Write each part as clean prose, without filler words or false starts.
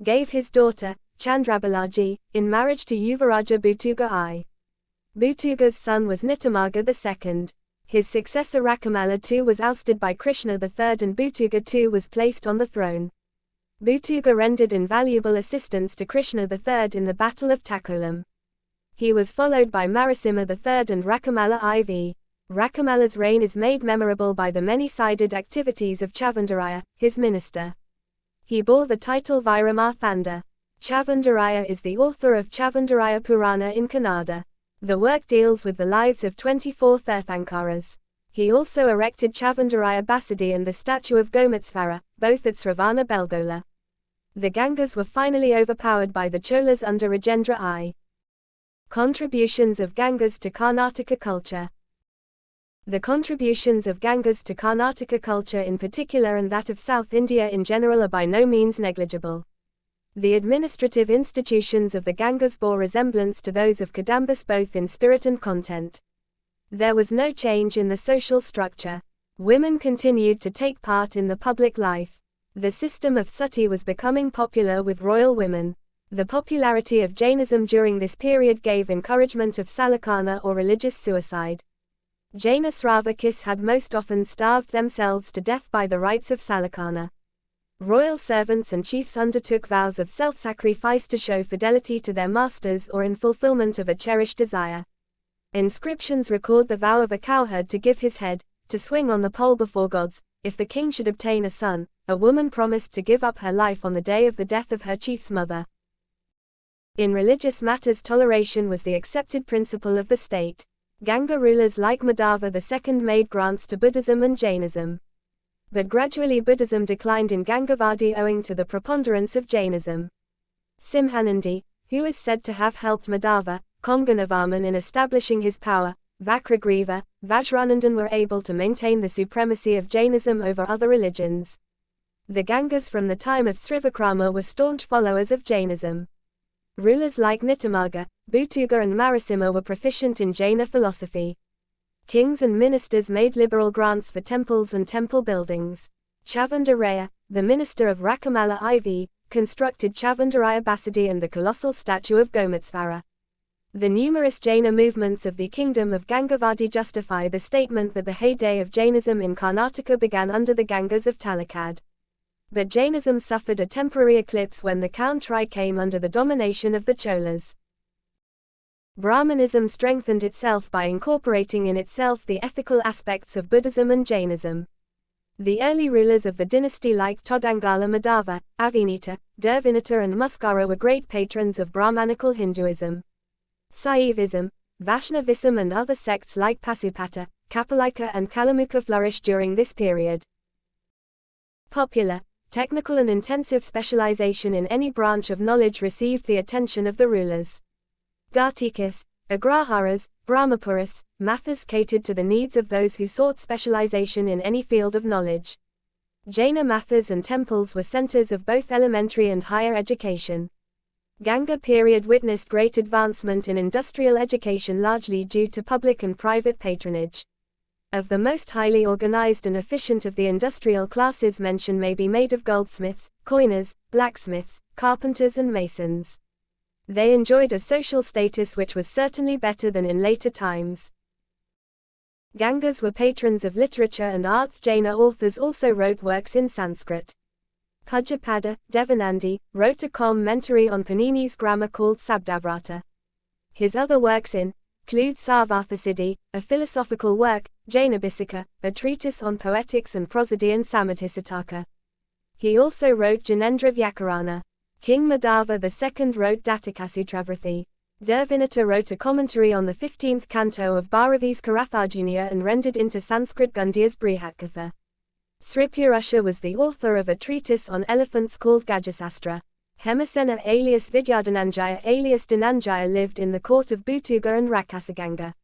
gave his daughter, Chandrabalaji, in marriage to Yuvaraja Bhutuga I. Bhutuga's son was Nitamaga II. His successor Rakamala II was ousted by Krishna III and Bhutuga II was placed on the throne. Bhutuga rendered invaluable assistance to Krishna III in the Battle of Takolam. He was followed by Narasimha III and Rakamala IV. Rakamala's reign is made memorable by the many-sided activities of Chavandaraya, his minister. He bore the title Viramathanda. Chavandaraya is the author of Chavandaraya Purana in Kannada. The work deals with the lives of 24 Tirthankaras. He also erected Chavandaraya Basadi and the statue of Gomatsvara, both at Sravana Belgola. The Gangas were finally overpowered by the Cholas under Rajendra I. Contributions of Gangas to Karnataka culture. The contributions of Gangas to Karnataka culture in particular and that of South India in general are by no means negligible. The administrative institutions of the Gangas bore resemblance to those of Kadambas both in spirit and content. There was no change in the social structure. Women continued to take part in the public life. The system of sati was becoming popular with royal women. The popularity of Jainism during this period gave encouragement of salakana or religious suicide. Jaina Sravakis had most often starved themselves to death by the rites of salakana. Royal servants and chiefs undertook vows of self-sacrifice to show fidelity to their masters or in fulfillment of a cherished desire. Inscriptions record the vow of a cowherd to give his head, to swing on the pole before gods. If the king should obtain a son, a woman promised to give up her life on the day of the death of her chief's mother. In religious matters, toleration was the accepted principle of the state. Ganga rulers like Madhava II made grants to Buddhism and Jainism. But gradually Buddhism declined in Gangavadi owing to the preponderance of Jainism. Simhanandi, who is said to have helped Madhava, Konganavarman in establishing his power, Vakragriva, Vajranandan were able to maintain the supremacy of Jainism over other religions. The Gangas from the time of Srivikrama were staunch followers of Jainism. Rulers like Nitamaga, Bhutuga and Narasimha were proficient in Jaina philosophy. Kings and ministers made liberal grants for temples and temple buildings. Chavandaraya, the minister of Rakamala IV, constructed Chavandaraya Basadi and the colossal statue of Gomatsvara. The numerous Jaina movements of the kingdom of Gangavadi justify the statement that the heyday of Jainism in Karnataka began under the Gangas of Talakad. But Jainism suffered a temporary eclipse when the Country came under the domination of the Cholas. Brahmanism strengthened itself by incorporating in itself the ethical aspects of Buddhism and Jainism. The early rulers of the dynasty like Todangala Madhava, Avinita, Dervinata and Muskara were great patrons of Brahmanical Hinduism. Saivism, Vaishnavism and other sects like Pasupata, Kapalika and Kalamukha flourished during this period. Popular, technical and intensive specialization in any branch of knowledge received the attention of the rulers. Gartikas, Agraharas, Brahmapuras, Mathas catered to the needs of those who sought specialization in any field of knowledge. Jaina Mathas and temples were centers of both elementary and higher education. Ganga period witnessed great advancement in industrial education largely due to public and private patronage. Of the most highly organized and efficient of the industrial classes mention may be made of goldsmiths, coiners, blacksmiths, carpenters and masons. They enjoyed a social status which was certainly better than in later times. Gangas were patrons of literature and arts. Jaina authors also wrote works in Sanskrit. Pujyapada, Devanandi, wrote a commentary on Panini's grammar called Sabdavrata. His other works include Sarvarthasiddhi, a philosophical work, Jainabhisika, a treatise on poetics and prosody and Samadhisataka. He also wrote Janendra Vyakarana. King Madhava II wrote Datakasutravrithi. Dervinata wrote a commentary on the 15th canto of Bharavi's Karatharjuniya and rendered into Sanskrit Gundya's Brihatkatha. Sripurusha was the author of a treatise on elephants called Gajasastra. Hemasena alias Vidyadhananjaya alias Dhananjaya lived in the court of Bhutuga and Rakasaganga.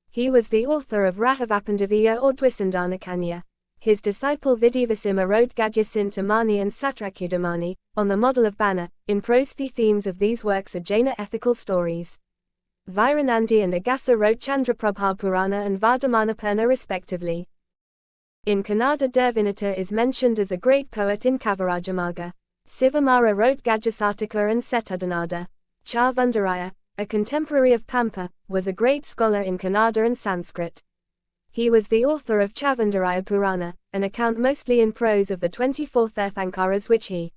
He was the author of Rahavapandaviya or Dwisandhanakanya. His disciple Vidyavisima wrote Gadyasintamani and Satrakudamani, on the model of Bana. In prose the themes of these works are Jaina ethical stories. Viranandi and Agasa wrote Chandraprabha Purana and Vardamanapurna respectively. In Kannada Dervinata is mentioned as a great poet in Kavirajamaga. Sivamara wrote Gajasataka and Setadhanada. Chavandaraya, a contemporary of Pampa, was a great scholar in Kannada and Sanskrit. He was the author of Chavandaraya Purana, an account mostly in prose of the 24 Tirthankaras which he